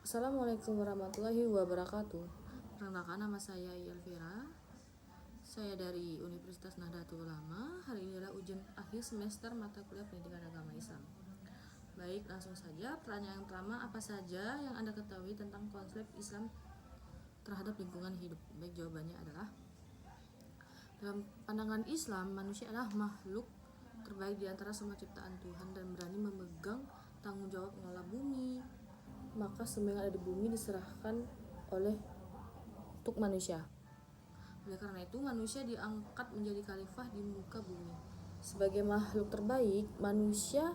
Assalamualaikum warahmatullahi wabarakatuh. Perkenalkan, nama saya Elvira. Saya dari Universitas Nahdlatul Ulama. Hari ini adalah ujian akhir semester mata kuliah Pendidikan Agama Islam. Baik, langsung saja. Pertanyaan yang pertama, apa saja yang Anda ketahui tentang konsep Islam terhadap lingkungan hidup? Baik, jawabannya adalah dalam pandangan Islam, manusia adalah makhluk terbaik di antara semua ciptaan Tuhan dan berani memegang tanggung jawab mengelola bumi. Maka semua yang ada di bumi diserahkan untuk manusia. Oleh karena itu, manusia diangkat menjadi khalifah di muka bumi. Sebagai makhluk terbaik, manusia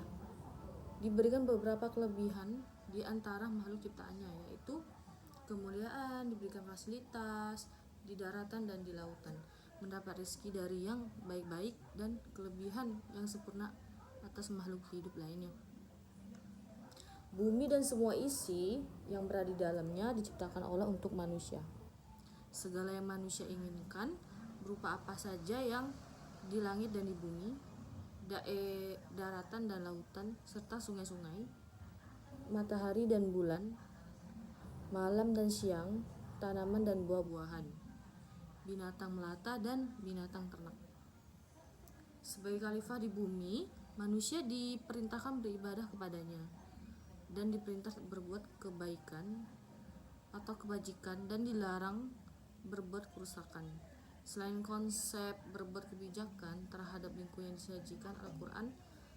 diberikan beberapa kelebihan di antara makhluk ciptaannya, yaitu kemuliaan, diberikan fasilitas di daratan dan di lautan, mendapat rezeki dari yang baik-baik, dan kelebihan yang sempurna atas makhluk hidup lainnya. Bumi dan semua isi yang berada di dalamnya diciptakan Allah untuk manusia. Segala yang manusia inginkan berupa apa saja yang di langit dan di bumi, daratan dan lautan, serta sungai-sungai, matahari dan bulan, malam dan siang, tanaman dan buah-buahan, binatang melata dan binatang ternak. Sebagai khalifah di bumi, manusia diperintahkan beribadah kepadanya dan diperintah berbuat kebaikan atau kebajikan dan dilarang berbuat kerusakan. Selain konsep berbuat kebijakan terhadap lingkungan yang disajikan Al-Quran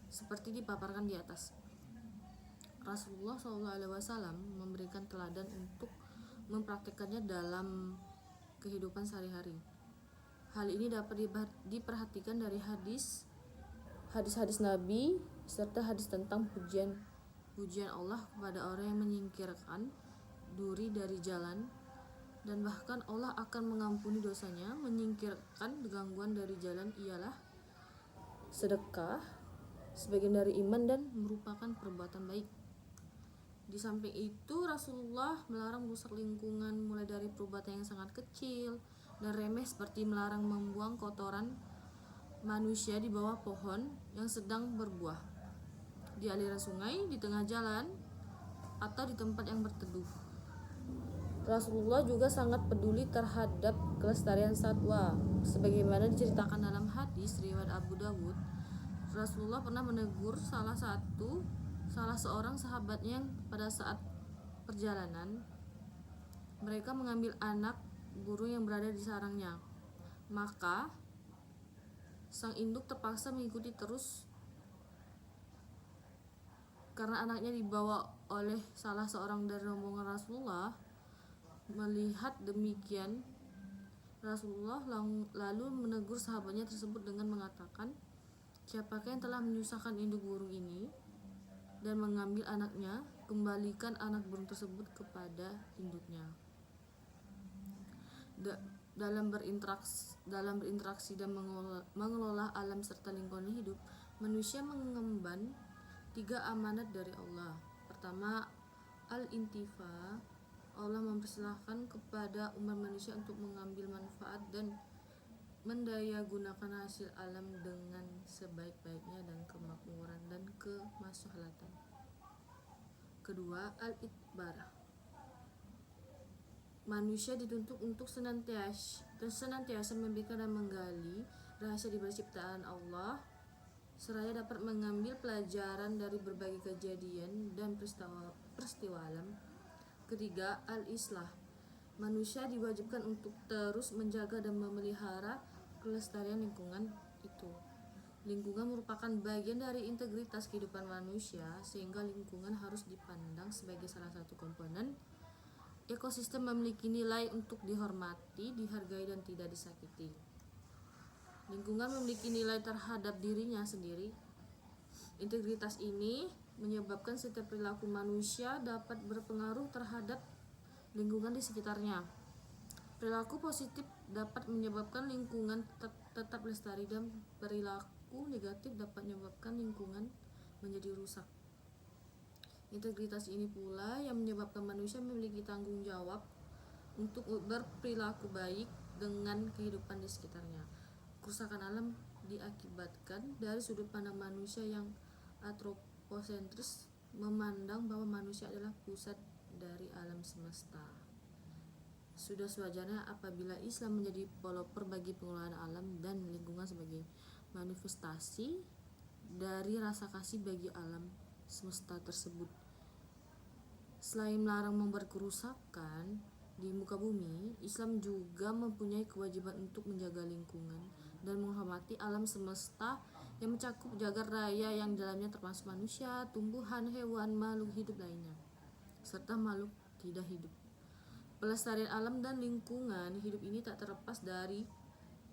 seperti dipaparkan di atas, Rasulullah SAW memberikan teladan untuk mempraktikkannya dalam kehidupan sehari-hari. Hal ini dapat diperhatikan dari hadis-hadis Nabi serta hadis tentang pujian Allah kepada orang yang menyingkirkan duri dari jalan, dan bahkan Allah akan mengampuni dosanya. Menyingkirkan gangguan dari jalan ialah sedekah, sebagian dari iman dan merupakan perbuatan baik. Di samping itu, Rasulullah melarang merusak lingkungan mulai dari perbuatan yang sangat kecil dan remeh seperti melarang membuang kotoran manusia di bawah pohon yang sedang berbuah, di aliran sungai, di tengah jalan, atau di tempat yang berteduh. Rasulullah juga sangat peduli terhadap kelestarian satwa. Sebagaimana diceritakan dalam hadis riwayat Abu Dawud, Rasulullah pernah menegur salah seorang sahabatnya yang pada saat perjalanan mereka mengambil anak burung yang berada di sarangnya. Maka sang induk terpaksa mengikuti terus karena anaknya dibawa oleh salah seorang dari rombongan Rasulullah. Melihat demikian, Rasulullah lalu menegur sahabatnya tersebut dengan mengatakan, "Siapakah yang telah menyusahkan induk burung ini dan mengambil anaknya? Kembalikan anak burung tersebut kepada induknya." Dalam berinteraksi dan mengelola alam serta lingkungan hidup, manusia mengemban 3 amanat dari Allah. Pertama, al-intifa. Allah mempersilahkan kepada umat manusia untuk mengambil manfaat dan mendaya gunakan hasil alam dengan sebaik-baiknya dan kemakmuran dan kemaslahatan. Kedua, al-itbar. Manusia dituntut untuk senantiasa memikirkan dan menggali rahasia di balik ciptaan Allah, seraya dapat mengambil pelajaran dari berbagai kejadian dan peristiwa alam. Ketiga, al-islah. Manusia diwajibkan untuk terus menjaga dan memelihara kelestarian lingkungan itu. Lingkungan merupakan bagian dari integritas kehidupan manusia, sehingga lingkungan harus dipandang sebagai salah satu komponen ekosistem memiliki nilai untuk dihormati, dihargai, dan tidak disakiti. Lingkungan memiliki nilai terhadap dirinya sendiri. Integritas ini menyebabkan setiap perilaku manusia dapat berpengaruh terhadap lingkungan di sekitarnya. Perilaku positif dapat menyebabkan lingkungan tetap lestari, dan perilaku negatif dapat menyebabkan lingkungan menjadi rusak. Integritas ini pula yang menyebabkan manusia memiliki tanggung jawab untuk berperilaku baik dengan kehidupan di sekitarnya. Kerusakan alam diakibatkan dari sudut pandang manusia yang antroposentris, memandang bahwa manusia adalah pusat dari alam semesta. Sudah sewajarnya apabila Islam menjadi pelopor bagi pengelolaan alam dan lingkungan sebagai manifestasi dari rasa kasih bagi alam semesta tersebut. Selain melarang membuat kerusakan di muka bumi, Islam juga mempunyai kewajiban untuk menjaga lingkungan dan menghormati alam semesta yang mencakup jagat raya yang dalamnya termasuk manusia, tumbuhan, hewan, makhluk hidup lainnya, serta makhluk tidak hidup. Pelestarian alam dan lingkungan hidup ini tak terlepas dari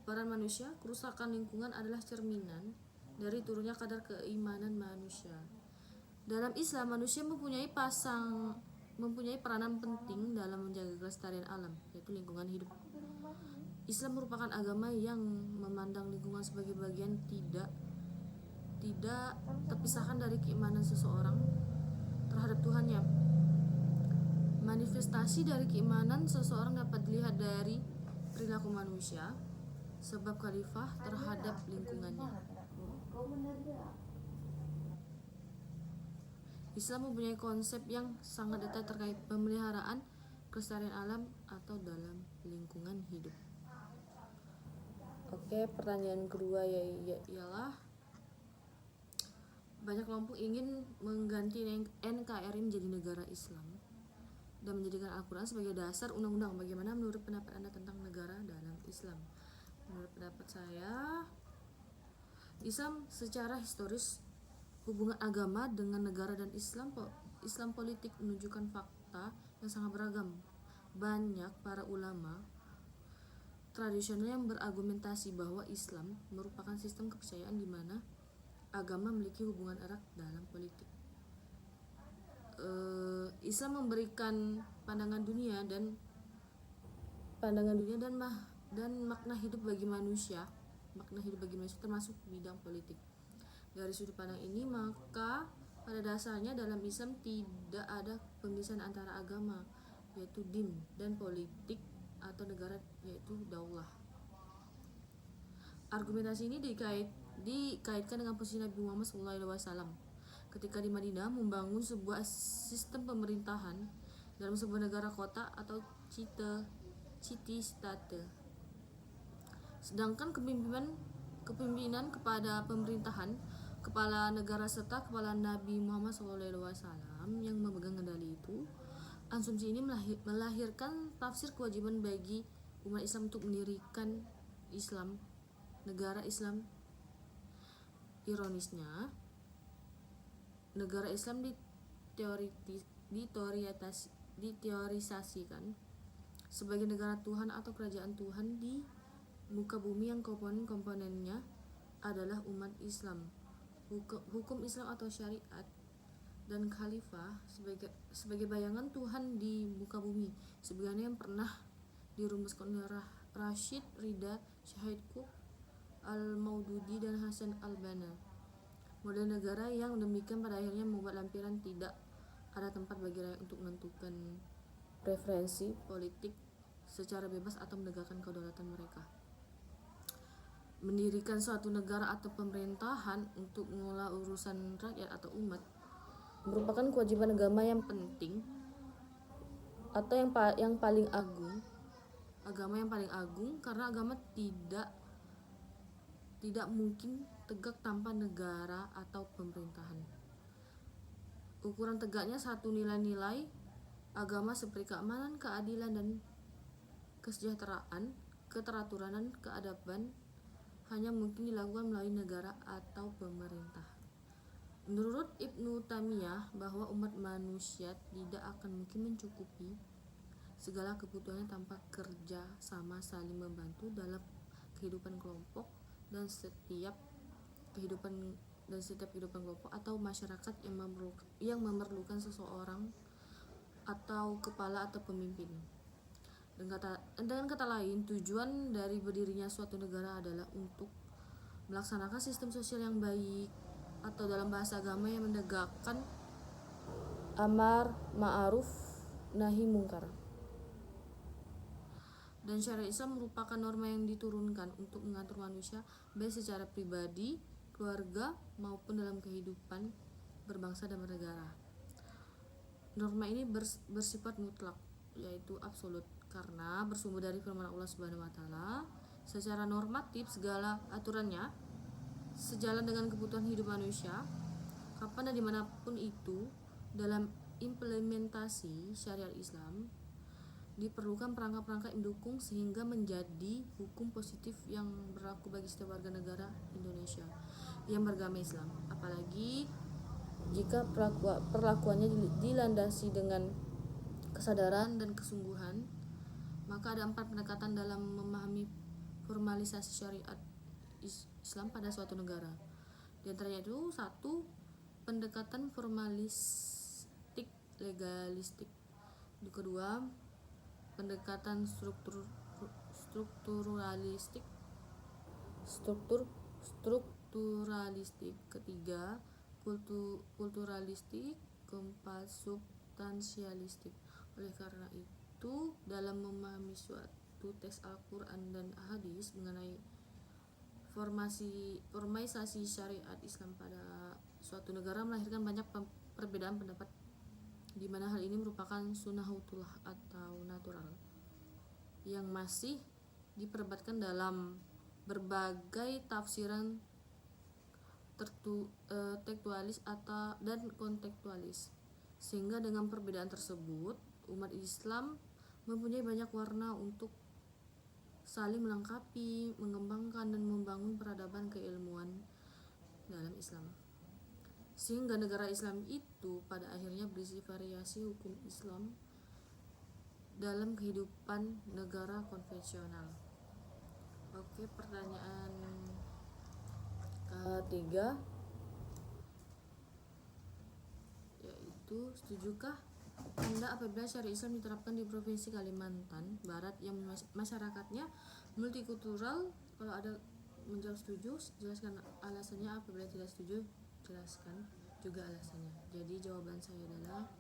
peran manusia. Kerusakan lingkungan adalah cerminan dari turunnya kadar keimanan manusia. Dalam Islam, manusia mempunyai peranan penting dalam menjaga kelestarian alam, yaitu lingkungan hidup. Islam merupakan agama yang memandang lingkungan sebagai bagian tidak terpisahkan dari keimanan seseorang terhadap Tuhannya. Manifestasi dari keimanan seseorang dapat dilihat dari perilaku manusia, sebab khalifah terhadap lingkungannya. Islam mempunyai konsep yang sangat detail terkait pemeliharaan kelestarian alam atau dalam lingkungan hidup. Oke, pertanyaan kedua ialah banyak kelompok ingin mengganti NKRI menjadi negara Islam dan menjadikan Al-Quran sebagai dasar undang-undang. Bagaimana menurut pendapat Anda tentang negara dalam Islam? Menurut pendapat saya, Islam secara historis, hubungan agama dengan negara dan Islam politik menunjukkan fakta yang sangat beragam. Banyak para ulama tradisional yang berargumentasi bahwa Islam merupakan sistem kepercayaan di mana agama memiliki hubungan erat dalam politik. Islam memberikan pandangan dunia dan makna hidup bagi manusia, termasuk bidang politik. Dari sudut pandang ini, maka pada dasarnya dalam Islam tidak ada pemisahan antara agama, yaitu din, dan politik atau negara, yaitu daulah. Argumentasi ini dikaitkan dengan posisi Nabi Muhammad SAW ketika di Madinah membangun sebuah sistem pemerintahan dalam sebuah negara kota atau city state. Sedangkan kepemimpinan kepada pemerintahan, kepala negara serta kepala Nabi Muhammad SAW yang memegang kendali itu. Asumsi ini melahirkan tafsir kewajiban bagi umat Islam untuk mendirikan negara Islam. Ironisnya, negara Islam diteorisasikan sebagai negara Tuhan atau kerajaan Tuhan di muka bumi yang komponen-komponennya adalah umat Islam, hukum Islam atau syariat, dan khalifah sebagai bayangan Tuhan di muka bumi, sebagaimana yang pernah dirumuskan oleh Rashid Ridha, Syahid Qutb Al-Maududi, dan Hasan Al-Banna. Model negara yang demikian pada akhirnya membuat lampiran tidak ada tempat bagi rakyat untuk menentukan preferensi politik secara bebas atau menegakkan kedaulatan mereka. Mendirikan suatu negara atau pemerintahan untuk mengelola urusan rakyat atau umat merupakan kewajiban agama yang penting atau yang paling agung. Agama yang paling agung karena agama tidak mungkin tegak tanpa negara atau pemerintahan. Ukuran tegaknya satu nilai-nilai agama seperti keamanan, keadilan, dan kesejahteraan, keteraturan, dan keadaban hanya mungkin dilakukan melalui negara atau pemerintah. Menurut Ibnu Taimiyah, bahwa umat manusia tidak akan mungkin mencukupi segala kebutuhannya tanpa kerja sama saling membantu dalam kehidupan kelompok dan setiap kehidupan kelompok atau masyarakat yang memerlukan seseorang atau kepala atau pemimpin. Dengan kata lain, tujuan dari berdirinya suatu negara adalah untuk melaksanakan sistem sosial yang baik, atau dalam bahasa agama yang menegakkan amar ma'ruf nahi mungkar. Dan syariat Islam merupakan norma yang diturunkan untuk mengatur manusia baik secara pribadi, keluarga, maupun dalam kehidupan berbangsa dan bernegara. Norma ini bersifat mutlak, yaitu absolut, karena bersumber dari firman Allah Subhanahu wa taala. Secara normatif segala aturannya sejalan dengan kebutuhan hidup manusia kapan dan dimanapun itu. Dalam implementasi syariat Islam diperlukan perangkat-perangkat yang mendukung sehingga menjadi hukum positif yang berlaku bagi setiap warga negara Indonesia yang beragama Islam. Apalagi jika perlakuannya dilandasi dengan kesadaran dan kesungguhan, maka ada 4 pendekatan dalam memahami formalisasi syariat Islam pada suatu negara. Di antaranya itu 1. Pendekatan formalistik legalistik. Yang kedua, pendekatan strukturalistik. Ketiga, kulturalistik. Keempat, substansialistik. Oleh karena itu, dalam memahami suatu teks Al-Quran dan hadis mengenai formalisasi syariat Islam pada suatu negara melahirkan banyak perbedaan pendapat, di mana hal ini merupakan sunnahutullah atau natural yang masih diperdebatkan dalam berbagai tafsiran tekstualis dan kontekstualis. Sehingga dengan perbedaan tersebut, umat Islam mempunyai banyak warna untuk saling melengkapi, mengembangkan dan membangun peradaban keilmuan dalam Islam. Sehingga negara Islam itu pada akhirnya berisi variasi hukum Islam dalam kehidupan negara konvensional. Oke, pertanyaan ketiga yaitu, setujukah Anda apabila syariat Islam diterapkan di Provinsi Kalimantan Barat yang masyarakatnya multikultural? Kalau ada menjawab setuju, jelaskan alasannya. Apabila tidak setuju, jelaskan juga alasannya. Jadi jawaban saya adalah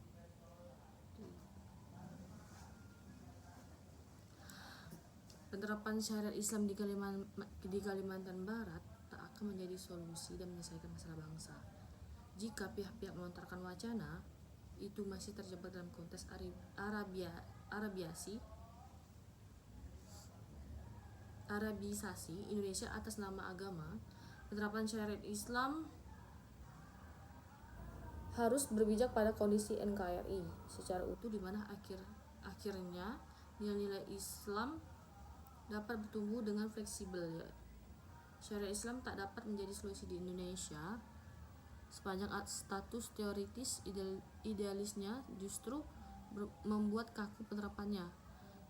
penerapan syariat Islam di Kalimantan Barat tak akan menjadi solusi dan menyelesaikan masalah bangsa jika pihak-pihak melontarkan wacana itu masih terjebak dalam konteks Arabisasi Indonesia atas nama agama. Penerapan syariat Islam harus berpijak pada kondisi NKRI secara utuh, di mana akhirnya nilai-nilai Islam dapat bertumbuh dengan fleksibel. Ya, syariat Islam tak dapat menjadi solusi di Indonesia sepanjang status teoritis idealisnya justru membuat kaku penerapannya.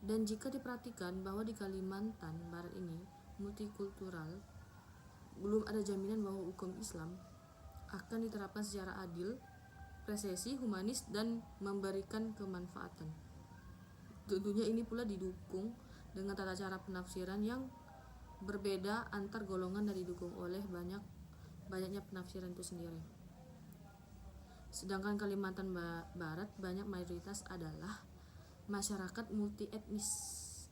Dan jika diperhatikan bahwa di Kalimantan Barat ini multikultural, belum ada jaminan bahwa hukum Islam akan diterapkan secara adil, presisi, humanis, dan memberikan kemanfaatan. Tentunya ini pula didukung dengan tata cara penafsiran yang berbeda antar golongan dan didukung oleh banyaknya penafsiran itu sendiri. Sedangkan Kalimantan Barat banyak mayoritas adalah masyarakat multi etnis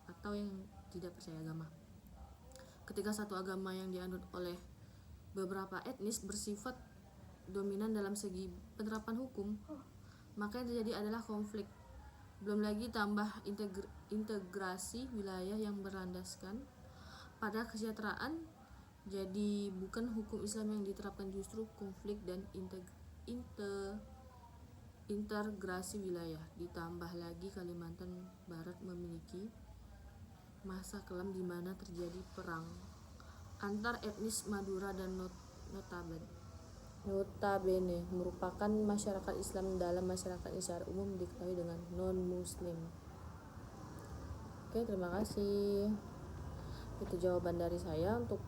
atau yang tidak percaya agama. Ketika satu agama yang dianut oleh beberapa etnis bersifat dominan dalam segi penerapan hukum, maka yang terjadi adalah konflik. Belum lagi tambah integrasi wilayah yang berlandaskan pada kesejahteraan. Jadi bukan hukum Islam yang diterapkan, justru konflik dan integrasi wilayah. Ditambah lagi Kalimantan Barat memiliki masa kelam di mana terjadi perang antar etnis Madura dan notabene merupakan masyarakat Islam dalam masyarakat yang secara umum diketahui dengan non-muslim. Oke, terima kasih. Itu jawaban dari saya untuk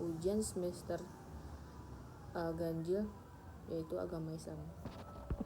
ujian semester ganjil, yaitu agama Islam.